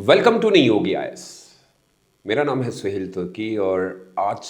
Welcome to new Yogi IAS. मेरा नाम है सुहेल तुर्की और आज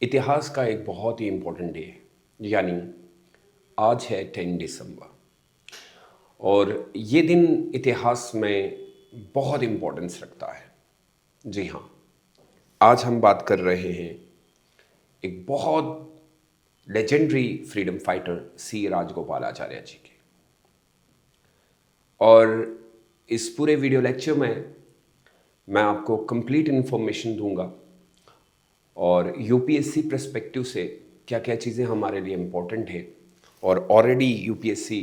इतिहास का एक बहुत ही इम्पोर्टेंट डे है, यानी आज है 10 दिसंबर। और ये दिन इतिहास में बहुत इम्पोर्टेंस रखता है। जी हाँ, आज हम बात कर रहे हैं एक बहुत लेजेंडरी फ्रीडम फाइटर सी राजगोपालाचार्य जी के। और इस पूरे वीडियो लेक्चर में मैं आपको कंप्लीट इन्फॉर्मेशन दूंगा और यूपीएससी पर्सपेक्टिव से क्या क्या चीज़ें हमारे लिए इम्पोर्टेंट है। और ऑलरेडी यूपीएससी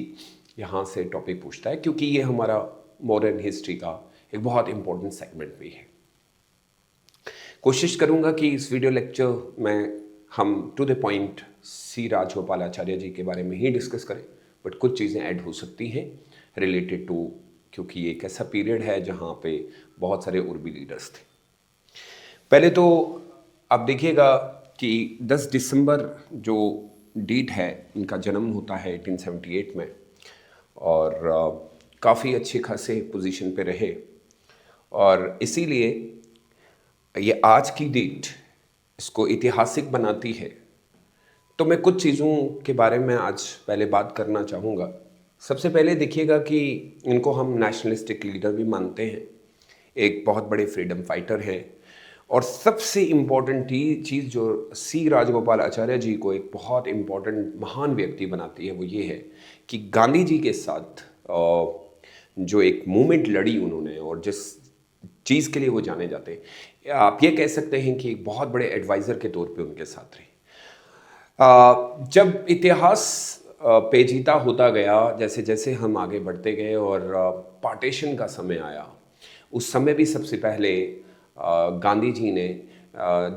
यहाँ से टॉपिक पूछता है क्योंकि ये हमारा मॉडर्न हिस्ट्री का एक बहुत इम्पोर्टेंट सेगमेंट भी है। कोशिश करूँगा कि इस वीडियो लेक्चर में हम to the point C Rajagopalachari ji के बारे में ही डिस्कस करें, बट कुछ चीज़ें ऐड हो सकती हैं रिलेटेड टू, क्योंकि ये एक ऐसा पीरियड है जहाँ पे बहुत सारे उर्बी लीडर्स थे। पहले तो आप देखिएगा कि 10 दिसंबर जो डेट है, इनका जन्म होता है 1878 में और काफ़ी अच्छे खासे पोजीशन पे रहे और इसीलिए ये आज की डेट इसको ऐतिहासिक बनाती है। तो मैं कुछ चीज़ों के बारे में आज पहले बात करना चाहूँगा। सबसे पहले देखिएगा कि इनको हम नेशनलिस्टिक लीडर भी मानते हैं, एक बहुत बड़े फ्रीडम फाइटर हैं। और सबसे इम्पॉर्टेंट चीज़ जो सी राजगोपालाचार्य जी को एक बहुत इम्पॉर्टेंट महान व्यक्ति बनाती है वो ये है कि गांधी जी के साथ जो एक मूवमेंट लड़ी उन्होंने और जिस चीज़ के लिए वो जाने जाते हैं, आप ये कह सकते हैं कि एक बहुत बड़े एडवाइज़र के तौर पे उनके साथ रहे। जब इतिहास पेचीदा होता गया, जैसे जैसे हम आगे बढ़ते गए और पार्टीशन का समय आया, उस समय भी सबसे पहले गांधी जी ने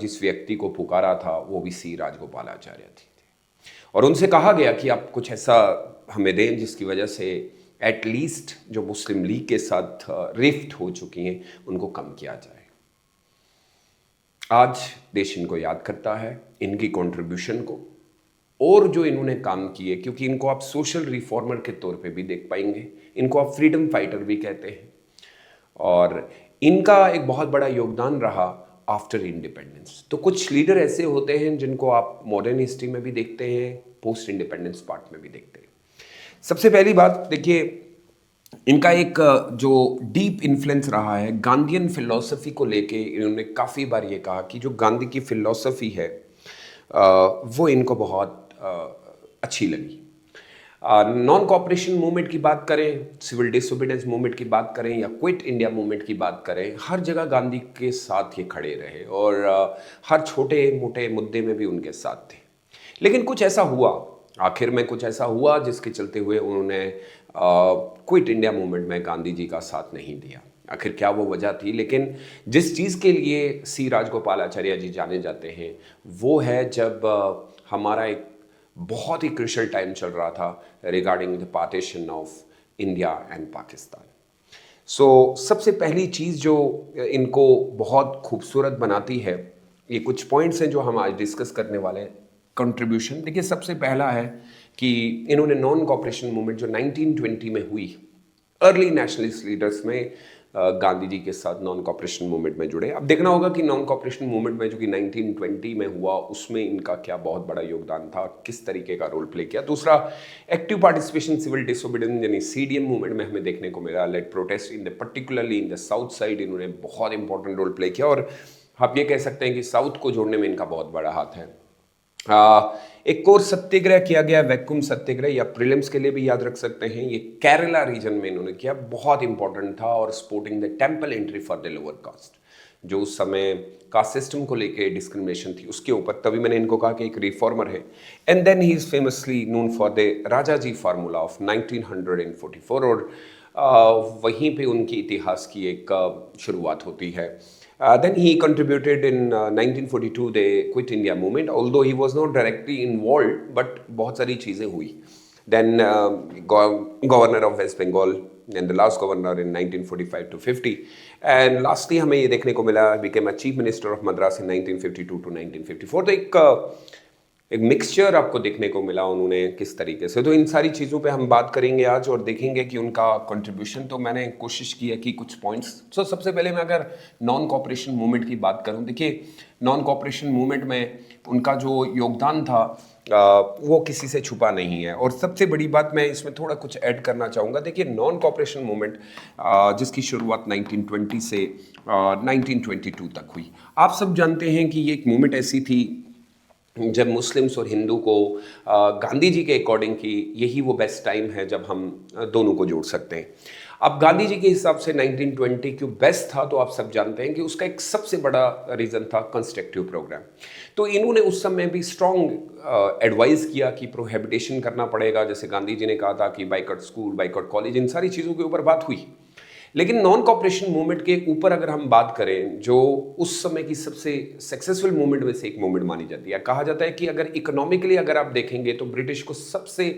जिस व्यक्ति को पुकारा था वो भी सी राजगोपालाचार्य थे और उनसे कहा गया कि आप कुछ ऐसा हमें दें जिसकी वजह से एटलीस्ट जो मुस्लिम लीग के साथ रिफ्ट हो चुकी हैं उनको कम किया जाए। आज देश इनको याद करता है, इनकी कंट्रीब्यूशन को और जो इन्होंने काम किए, क्योंकि इनको आप सोशल रिफॉर्मर के तौर पे भी देख पाएंगे, इनको आप फ्रीडम फाइटर भी कहते हैं और इनका एक बहुत बड़ा योगदान रहा आफ्टर इंडिपेंडेंस। तो कुछ लीडर ऐसे होते हैं जिनको आप मॉडर्न हिस्ट्री में भी देखते हैं, पोस्ट इंडिपेंडेंस पार्ट में भी देखते हैं। सबसे पहली बात देखिए, इनका एक जो डीप इन्फ्लुएंस रहा है गांधीयन फिलॉसफी को लेके। इन्होंने काफ़ी बार ये कहा कि जो गांधी की फिलॉसफी है वो इनको बहुत अच्छी लगी। नॉन कॉपरेशन मूवमेंट की बात करें, सिविल डिसोबीडियंस मूवमेंट की बात करें या क्विट इंडिया मूवमेंट की बात करें, हर जगह गांधी के साथ ये खड़े रहे और हर छोटे मोटे मुद्दे में भी उनके साथ थे। लेकिन कुछ ऐसा हुआ, आखिर में कुछ ऐसा हुआ जिसके चलते हुए उन्होंने क्विट इंडिया मूवमेंट में गांधी जी का साथ नहीं दिया। आखिर क्या वो वजह थी? लेकिन जिस चीज़ के लिए सी राजगोपालाचार्य जी जाने जाते हैं वो है जब हमारा एक बहुत ही क्रिशियल टाइम चल रहा था regarding the partition of India and Pakistan. So सबसे पहली चीज़ जो इनको बहुत खूबसूरत बनाती है, ये कुछ पॉइंट्स हैं जो हम आज डिस्कस करने वाले हैं। कंट्रीब्यूशन देखिए, सबसे पहला है कि इन्होंने नॉन कॉपरेशन मूवमेंट जो 1920 में हुई, अर्ली नेशनलिस्ट लीडर्स में गांधी जी के साथ नॉन कॉपरेशन मूवमेंट में जुड़े। अब देखना होगा कि नॉन कॉपरेशन मूवमेंट में जो कि 1920 में हुआ उसमें इनका क्या बहुत बड़ा योगदान था, किस तरीके का रोल प्ले किया। दूसरा, एक्टिव पार्टिसिपेशन सिविल डिसोबीडियंस यानी सीडीएम मूवमेंट में हमें देखने को मिला। Led protest in the particularly in the south side इन्होंने बहुत इंपॉर्टेंट रोल प्ले किया और आप ये कह सकते हैं कि साउथ को जोड़ने में इनका बहुत बड़ा हाथ है। एक और सत्याग्रह किया गया, वैक्यूम सत्याग्रह, या प्रीलिम्स के लिए भी याद रख सकते हैं। ये केरला रीजन में इन्होंने किया, बहुत इंपॉर्टेंट था। और supporting the temple entry for the lower caste, जो उस समय कास्ट सिस्टम को लेके डिस्क्रिमिनेशन थी उसके ऊपर, तभी मैंने इनको कहा कि एक रिफॉर्मर है। And then he is famously known for the Rajaji formula of 1944 और वहीं पे उनकी इतिहास की एक शुरुआत होती है। Then he contributed in 1942 the Quit India movement, although he was not directly involved, but बहुत सारी चीज़ें हुई। Then governor of West Bengal and the last governor in 1945 to 50, and lastly हमें ये देखने को मिला became a chief minister of Madras in 1952 to 1954। तो एक एक मिक्सचर आपको देखने को मिला उन्होंने किस तरीके से। तो इन सारी चीज़ों पे हम बात करेंगे आज और देखेंगे कि उनका कंट्रीब्यूशन। तो मैंने कोशिश की है कि कुछ पॉइंट्स, तो सबसे पहले मैं अगर नॉन कॉपरेशन मूवमेंट की बात करूं, देखिए नॉन कॉपरेशन मूवमेंट में उनका जो योगदान था वो किसी से छुपा नहीं है। और सबसे बड़ी बात मैं इसमें थोड़ा कुछ ऐड करना चाहूँगा। देखिए नॉन कॉपरेशन मूवमेंट जिसकी शुरुआत 1920 से 1922 तक हुई, आप सब जानते हैं कि ये एक मूवमेंट ऐसी थी जब मुस्लिम्स और हिंदू को गांधी जी के अकॉर्डिंग की यही वो बेस्ट टाइम है जब हम दोनों को जोड़ सकते हैं। अब गांधी जी के हिसाब से 1920 क्यों बेस्ट था, तो आप सब जानते हैं कि उसका एक सबसे बड़ा रीज़न था कंस्ट्रक्टिव प्रोग्राम। तो इन्होंने उस समय भी स्ट्रॉन्ग एडवाइस किया कि प्रोहिबिटेशन करना पड़ेगा, जैसे गांधी जी ने कहा था कि बाइकआउट स्कूल, बाइकआउट कॉलेज, इन सारी चीज़ों के ऊपर बात हुई। लेकिन नॉन कॉपरेशन मूवमेंट के ऊपर अगर हम बात करें, जो उस समय की सबसे सक्सेसफुल मूवमेंट में से एक मूवमेंट मानी जाती है, कहा जाता है कि अगर इकोनॉमिकली अगर आप देखेंगे तो ब्रिटिश को सबसे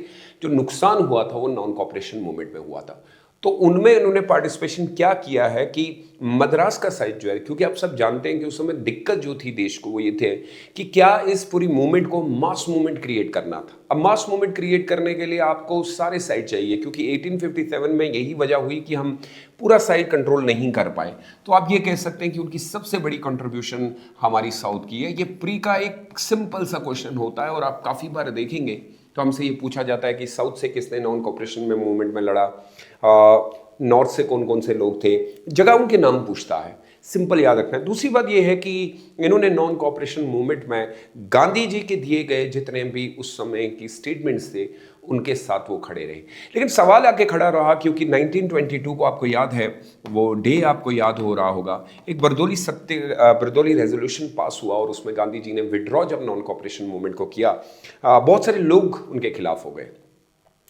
जो नुकसान हुआ था वो नॉन कॉपरेशन मूवमेंट में हुआ था। तो उनमें उन्होंने पार्टिसिपेशन क्या किया है कि मद्रास का साइड जो है, क्योंकि आप सब जानते हैं कि उस समय दिक्कत जो थी देश को वो ये थे कि क्या इस पूरी मूवमेंट को मास मूवमेंट क्रिएट करना था। अब मास मूवमेंट क्रिएट करने के लिए आपको सारे साइड चाहिए, क्योंकि 1857 में यही वजह हुई कि हम पूरा साइड कंट्रोल नहीं कर पाए। तो आप ये कह सकते हैं कि उनकी सबसे बड़ी कंट्रीब्यूशन हमारी साउथ की है। ये प्री का एक सिंपल सा क्वेश्चन होता है और आप काफ़ी बार देखेंगे तो हमसे ये पूछा जाता है कि साउथ से किसने नॉन कॉपरेशन में मूवमेंट में लड़ा, नॉर्थ से कौन कौन से लोग थे, जगह उनके नाम पूछता है। सिंपल याद रखना है। दूसरी बात यह है कि इन्होंने नॉन कॉपरेशन मूवमेंट में गांधी जी के दिए गए जितने भी उस समय की स्टेटमेंट्स थे उनके साथ वो खड़े रहे। लेकिन सवाल आके खड़ा रहा, क्योंकि 1922 को आपको याद है, वो डे आपको याद हो रहा होगा, एक बरदौली रेजोल्यूशन पास हुआ और उसमें गांधी जी ने विड्रॉ जब नॉन कॉपरेशन मूवमेंट को किया, बहुत सारे लोग उनके खिलाफ हो गए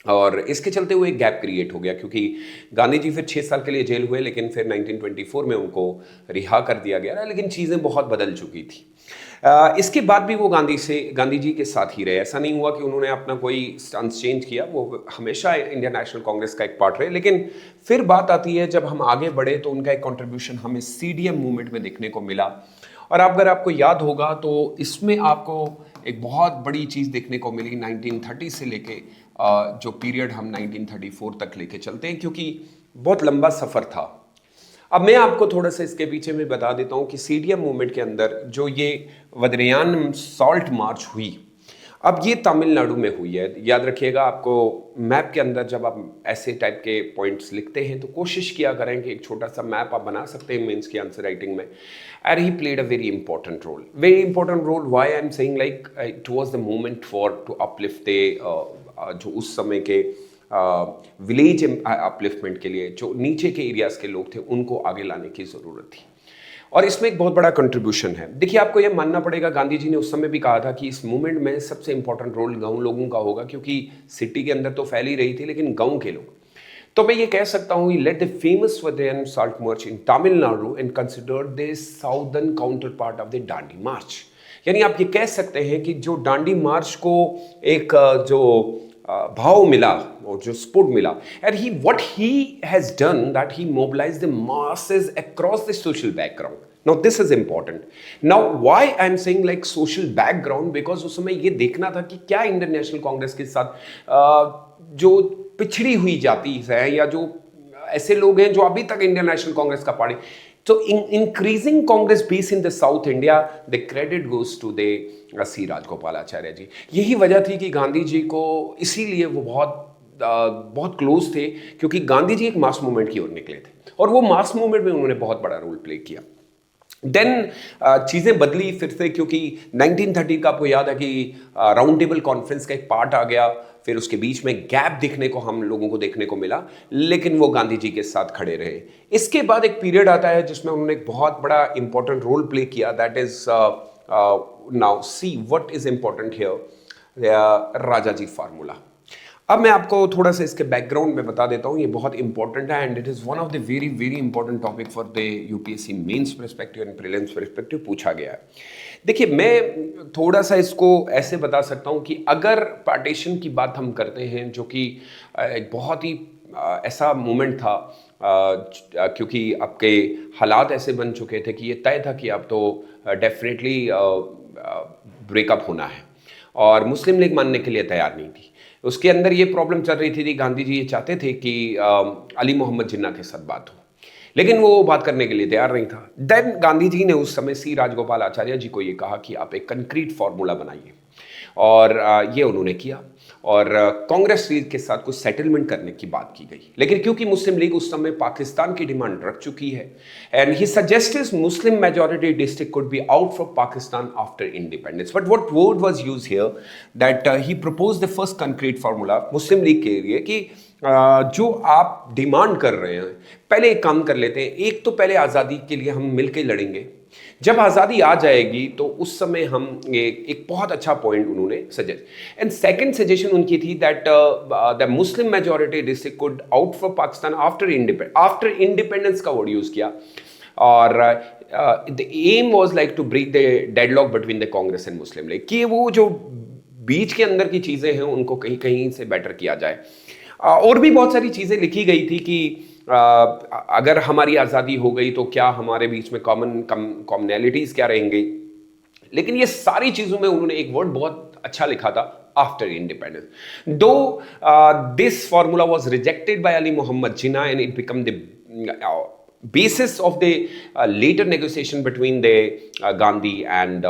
और इसके चलते हुए एक गैप क्रिएट हो गया, क्योंकि गांधी जी फिर 6 साल के लिए जेल हुए, लेकिन फिर 1924 में उनको रिहा कर दिया गया। लेकिन चीज़ें बहुत बदल चुकी थी। इसके बाद भी वो गांधी जी के साथ ही रहे। ऐसा नहीं हुआ कि उन्होंने अपना कोई स्टांस चेंज किया, वो हमेशा इंडियन नेशनल कांग्रेस का एक पार्ट रहे। लेकिन फिर बात आती है जब हम आगे बढ़े तो उनका एक कॉन्ट्रीब्यूशन हमें CDM मूवमेंट में देखने को मिला। और अगर आपको याद होगा तो इसमें आपको एक बहुत बड़ी चीज़ देखने को मिली 1930 से लेके जो पीरियड हम 1934 तक लेके चलते हैं, क्योंकि बहुत लंबा सफ़र था। अब मैं आपको थोड़ा सा इसके पीछे में बता देता हूँ कि CDM मूवमेंट के अंदर जो ये वद्रयान सॉल्ट मार्च हुई, अब ये तमिलनाडु में हुई है। याद रखिएगा, आपको मैप के अंदर जब आप ऐसे टाइप के पॉइंट्स लिखते हैं तो कोशिश किया करें कि एक छोटा सा मैप आप बना सकते हैं मेंस की आंसर राइटिंग में। And he played a very important role. Why I am saying like it was the moment for to uplift जो उस समय के विलेज अपलिफ्टमेंट के लिए जो नीचे के एरियाज के लोग थे उनको आगे लाने की ज़रूरत थी, और इसमें एक बहुत बड़ा कंट्रीब्यूशन है। देखिए, आपको यह मानना पड़ेगा, गांधी जी ने उस समय भी कहा था कि इस मूवमेंट में सबसे इंपॉर्टेंट रोल गांव लोगों का होगा, क्योंकि सिटी के अंदर तो फैल ही रही थी, लेकिन गांव के लोग। तो मैं ये कह सकता हूँ, let the famous Vedaranyam salt march in Tamil Nadu and consider the southern counterpart of the Dandi march. यानी आप ये कह सकते हैं कि जो दांडी मार्च को एक जो भाव मिला और जो सपोर्ट मिला, and he what he has done that he mobilised the masses across the social background. Now this is important. Now why I am saying like social background, because उस समय ये देखना था कि क्या इंडियन नेशनल कांग्रेस के साथ जो पिछड़ी हुई जाति है या जो ऐसे लोग हैं जो अभी तक इंडियन नेशनल कांग्रेस का पार्टी, तो increasing Congress base in the south India, the credit goes to the C Rajagopalachari ji. यही वजह थी कि गांधी जी को इसीलिए वो बहुत क्लोज थे, क्योंकि गांधी जी एक मास मूवमेंट की ओर निकले थे और वो मास मूवमेंट में उन्होंने बहुत बड़ा रोल प्ले किया। देन चीज़ें बदली फिर से, क्योंकि 1930 का आपको याद है कि राउंड टेबल कॉन्फ्रेंस का एक पार्ट आ गया, फिर उसके बीच में गैप दिखने को हम लोगों को देखने को मिला, लेकिन वो गांधी जी के साथ खड़े रहे। इसके बाद एक पीरियड आता है जिसमें उन्होंने एक बहुत बड़ा इंपॉर्टेंट रोल प्ले किया, that is now see what is important here, Rajaji formula. अब मैं आपको थोड़ा सा इसके बैकग्राउंड में बता देता हूँ, ये बहुत इंपॉर्टेंट है and it is one of the very very important topic for the UPSC mains perspective and prelims perspective पूछा गया है। देखिए, मैं थोड़ा सा इसको ऐसे बता सकता हूँ कि अगर पार्टीशन की बात हम करते हैं, जो कि एक बहुत ही ऐसा मोमेंट था, क्योंकि आपके हालात ऐसे बन चुके थे कि ये तय था कि अब तो डेफिनेटली ब्रेकअप होना है, और मुस्लिम लीग मानने के लिए तैयार नहीं थी। उसके अंदर ये प्रॉब्लम चल रही थी, गांधी जी ये चाहते थे कि अली मोहम्मद जिन्ना के साथ बात हो, लेकिन वो बात करने के लिए तैयार नहीं था। देन गांधी जी ने उस समय सी राजगोपाल आचार्य जी को ये कहा कि आप एक कंक्रीट फॉर्मूला बनाइए, और ये उन्होंने किया, और कांग्रेस लीग के साथ कुछ सेटलमेंट करने की बात की गई। लेकिन क्योंकि मुस्लिम लीग उस समय पाकिस्तान की डिमांड रख चुकी है, and he suggested Muslim majority district could be out from Pakistan after independence, but what word was used here that he proposed the first concrete formula Muslim league के लिए कि जो आप डिमांड कर रहे हैं, पहले एक काम कर लेते हैं, एक तो पहले आज़ादी के लिए हम मिलकर लड़ेंगे, जब आज़ादी आ जाएगी तो उस समय हम एक बहुत अच्छा पॉइंट उन्होंने सजेस्ट। एंड सेकंड सजेशन उनकी थी that the Muslim majority district could out from Pakistan after independence का वर्ड यूज़ किया, और the aim was like to break the deadlock between the Congress and Muslim League, कि वो जो बीच के अंदर की चीज़ें हैं उनको कहीं कहीं से बेटर किया जाए। और भी बहुत सारी चीज़ें लिखी गई थी कि अगर हमारी आज़ादी हो गई तो क्या हमारे बीच में कॉमनैलिटीज क्या रहेंगी, लेकिन ये सारी चीज़ों में उन्होंने एक वर्ड बहुत अच्छा लिखा था, after independence. Though this formula was rejected by Ali Mohammad Jinnah and it become the basis of the later negotiation between the Gandhi and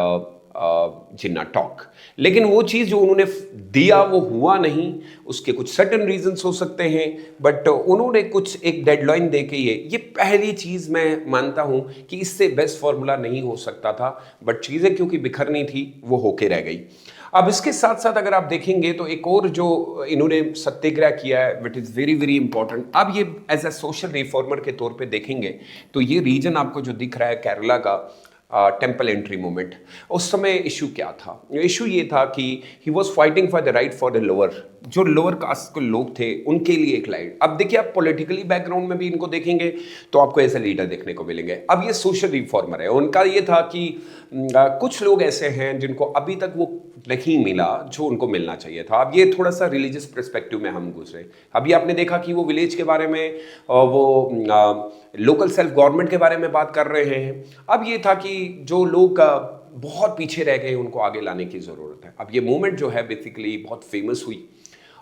Jinnah talk. लेकिन वो चीज़ जो उन्होंने दिया वो हुआ नहीं, उसके कुछ सर्टन रीजंस हो सकते हैं, बट उन्होंने कुछ एक डेडलाइन दे के ये पहली चीज़ मैं मानता हूँ कि इससे बेस्ट फॉर्मूला नहीं हो सकता था, बट चीज़ें क्योंकि बिखरनी थी वो होके रह गई। अब इसके साथ साथ अगर आप देखेंगे तो एक और जो इन्होंने सत्याग्रह किया है which is very very important, अब ये एज ए सोशल रिफॉर्मर के तौर पे देखेंगे तो ये रीजन आपको जो दिख रहा है केरला का, टेम्पल एंट्री मूवमेंट, उस समय इशू क्या था? इशू ये था कि he was fighting for the right for the lower, जो लोअर कास्ट के लोग थे उनके लिए एक लाइट। अब देखिए आप पॉलिटिकली बैकग्राउंड में भी इनको देखेंगे तो आपको ऐसे लीडर देखने को मिलेंगे। अब ये सोशल रिफॉर्मर है, उनका ये था कि कुछ लोग ऐसे हैं जिनको अभी तक वो नहीं मिला जो उनको मिलना चाहिए था। अब ये थोड़ा सा रिलीजियस पर्सपेक्टिव में हम घुसे। अभी आपने देखा कि वो विलेज के बारे में, वो लोकल सेल्फ गवर्नमेंट के बारे में बात कर रहे हैं। अब ये था कि जो लोग बहुत पीछे रह गए उनको आगे लाने की ज़रूरत है। अब ये मूवमेंट जो है बेसिकली बहुत फेमस हुई,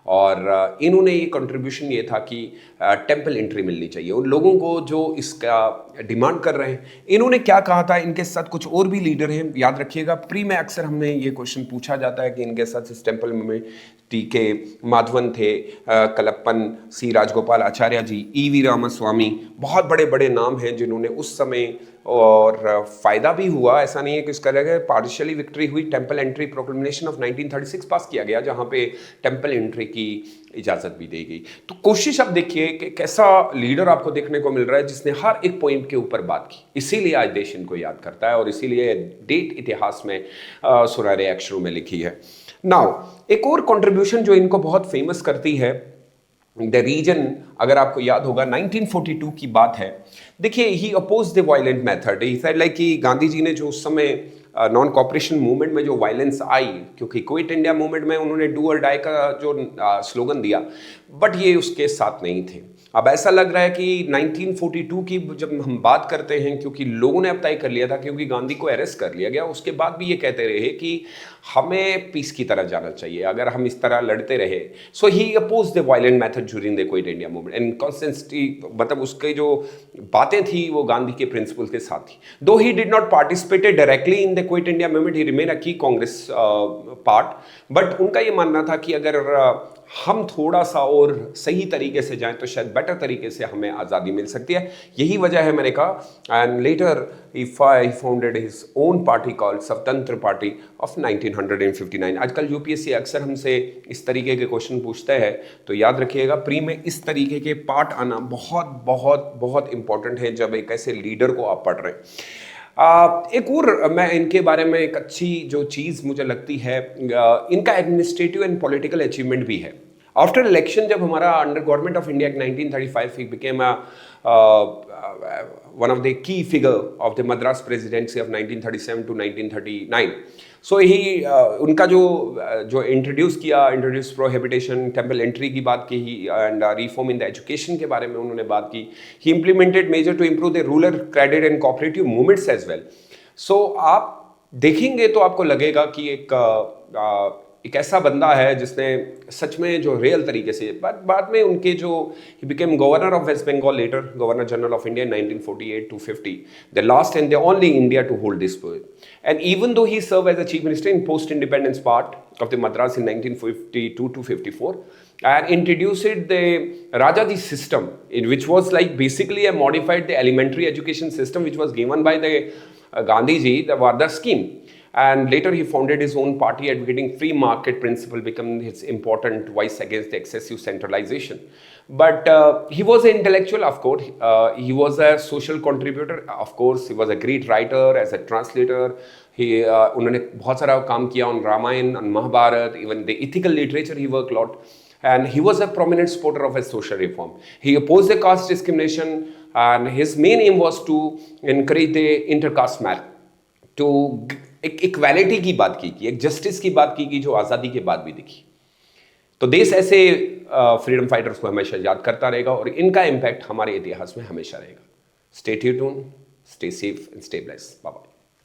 और इन्होंने ये कंट्रीब्यूशन ये था कि टेम्पल एंट्री मिलनी चाहिए उन लोगों को जो इसका डिमांड कर रहे हैं। इन्होंने क्या कहा था, इनके साथ कुछ और भी लीडर हैं, याद रखिएगा प्री में अक्सर हमने ये क्वेश्चन पूछा जाता है कि इनके साथ इस टेम्पल में टीके माधवन थे, कलप्पन, सी राजगोपाल आचार्य जी, ईवी रामास्वामी, बहुत बड़े बड़े नाम हैं जिन्होंने उस समय, और फायदा भी हुआ, ऐसा नहीं है कि इसका लगे पार्शियली विक्ट्री हुई। टेम्पल एंट्री प्रोक्लेमेशन ऑफ 1936 पास किया गया जहां पे टेम्पल एंट्री की इजाज़त भी दी गई। तो कोशिश आप देखिए कि कैसा लीडर आपको देखने को मिल रहा है जिसने हर एक पॉइंट के ऊपर बात की। इसीलिए आज देश इनको याद करता है और इसीलिए डेट इतिहास में सुनहरे अक्षरों में लिखी है। नाउ एक और कंट्रीब्यूशन जो इनको बहुत फेमस करती है, द रीजन, अगर आपको याद होगा 1942 की बात है। देखिए he oppose the violent method, he said like कि गांधी जी ने जो उस समय नॉन कॉपरेशन मूवमेंट में जो वायलेंस आई, क्योंकि क्विट इंडिया मूवमेंट में उन्होंने डू और डाई का जो स्लोगन दिया, बट ये उसके साथ नहीं थे। अब ऐसा लग रहा है कि 1942 की जब हम बात करते हैं, क्योंकि लोगों ने अब तय कर लिया था, क्योंकि गांधी को अरेस्ट कर लिया गया, उसके बाद भी ये कहते रहे कि हमें पीस की तरह जाना चाहिए अगर हम इस तरह लड़ते रहे। So he oppose the violent method during the quit India movement and constantly, मतलब उसके जो बातें थी वो गांधी के प्रिंसिपल के साथ थी। दो he did not participated directly in the quit India movement, he remain a की कांग्रेस पार्ट, बट उनका ये मानना था कि अगर हम थोड़ा सा और सही तरीके से जाएं तो शायद बेटर तरीके से हमें आज़ादी मिल सकती है। यही वजह है मैंने कहा, and later he founded his own party called स्वतंत्र पार्टी of 1959। आजकल यूपीएससी अक्सर हमसे इस तरीके के क्वेश्चन पूछते हैं, तो याद रखिएगा प्री में इस तरीके के पार्ट आना बहुत बहुत बहुत इंपॉर्टेंट है जब एक ऐसे लीडर को आप पढ़ रहे हैं। एक और मैं इनके बारे में एक अच्छी जो चीज़ मुझे लगती है, इनका एडमिनिस्ट्रेटिव एंड पॉलिटिकल अचीवमेंट भी है। आफ्टर इलेक्शन जब हमारा under government of India 1935 he became one of the key figure of the Madras presidency of 1937 to 1939। So he उनका जो इंट्रोड्यूस प्रोहिबिटेशन, टेम्पल एंट्री की बात की ही, and reform in the education के बारे में उन्होंने बात की। He implemented measure to improve the rural credit and cooperative movements as well. So आप देखेंगे तो आपको लगेगा कि एक एक ऐसा बंदा है जिसने सच में जो रियल तरीके से बाद में उनके जो he became governor of West Bengal, later governor general of India in 1948 to 50, the last and the only India to hold this post. And even though he served as a chief minister in post-independence part of the Madras in 1952 to 54, and introduced the Rajadi system, which was like basically a modified the elementary education system which was given by the Gandhiji, the Vardar scheme. And later he founded his own party advocating free market principle, become his important voice against the excessive centralization. But he was an intellectual, of course. He was a social contributor, of course. He was a great writer, as a translator. उन्होंने बहुत सारा काम किया on Ramayana, on Mahabharata, even the ethical literature he worked a lot. And he was a prominent supporter of a social reform. He opposed the caste discrimination, and his main aim was to encourage the intercaste marriage. तो एक equality की बात की, एक justice की बात की जो आज़ादी के बाद भी दिखी। तो देश ऐसे फ्रीडम फाइटर्स को हमेशा याद करता रहेगा और इनका इम्पैक्ट हमारे इतिहास में हमेशा रहेगा। Stay tuned, stay safe and stay blessed. Bye bye.